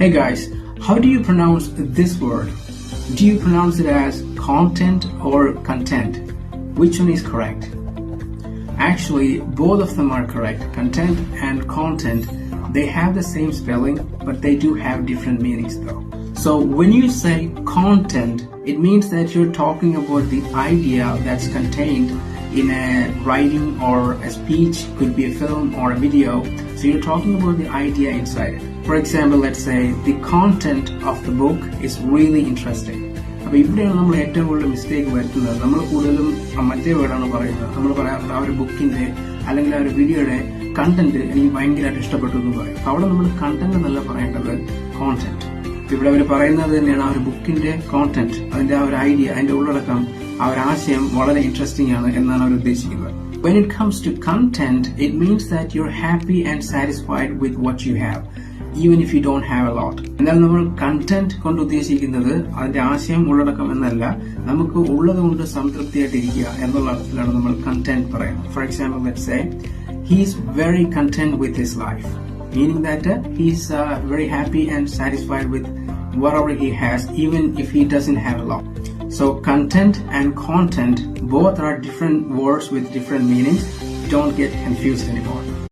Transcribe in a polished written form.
Hey guys, how do you pronounce this word? Do you pronounce it as content or content? Which one is correct? Actually, both of them are correct. Content and content, they have the same spelling, but they do have different meanings though. So when you say content, it means that you're talking about the idea that's contained in a writing or a speech, could be a film or a video. So you're talking about the idea inside it. For example, let's say the content of the book is really interesting. അപ്പോൾ ഇവിടെയാണ് നമ്മൾ ഏറ്റവും കൂടുതൽ mistake വരുത്തുന്നത്. നമ്മൾ കൂടുതലും മറ്റേ വേർഡാണ് പറയുന്നത്. നമ്മൾ പറയാറുണ്ട് ആ ഒരു ബുക്കിന്റെ അല്ലെങ്കിൽ ആ ഒരു വീഡിയോയുടെ കണ്ടന്റ് എനിക്ക് ഭയങ്കരമായിട്ട് ഇഷ്ടപ്പെട്ടു എന്ന് പറയും. അപ്പോൾ അവിടെ നമ്മൾ കണ്ടന്റ് എന്നല്ല പറയേണ്ടത് കോണ്ടന്റ്. ഇവിടെ അവർ പറയുന്നത് തന്നെയാണ് ആ ഒരു ബുക്കിന്റെ കോണ്ടന്റ്, അതിന്റെ ആ ഒരു ഐഡിയ, അതിന്റെ ഉള്ളടക്കം, ആ ഒരു ആശയം വളരെ ഇൻട്രസ്റ്റിംഗ് ആണ് എന്നാണ് അവർ ഉദ്ദേശിക്കുന്നത്. When it comes to content, it means that you're happy and satisfied with what you have, even if you don't have a lot. എന്നാൽ നമ്മൾ കണ്ടന്റ് കൊണ്ട് ഉദ്ദേശിക്കുന്നത് അതിന്റെ ആശയം ഉള്ളടക്കം എന്നല്ല, നമുക്ക് ഉള്ളത് കൊണ്ട് സംതൃപ്തിയായിട്ടിരിക്കുക എന്നുള്ള അർത്ഥത്തിലാണ് നമ്മൾ കണ്ടന്റ് പറയുന്നത്. For example, let's say he is very content with his life, meaning that he is very happy and satisfied with whatever he has, even if he doesn't have a lot. So content and content both are different words with different meanings. Don't get confused anymore.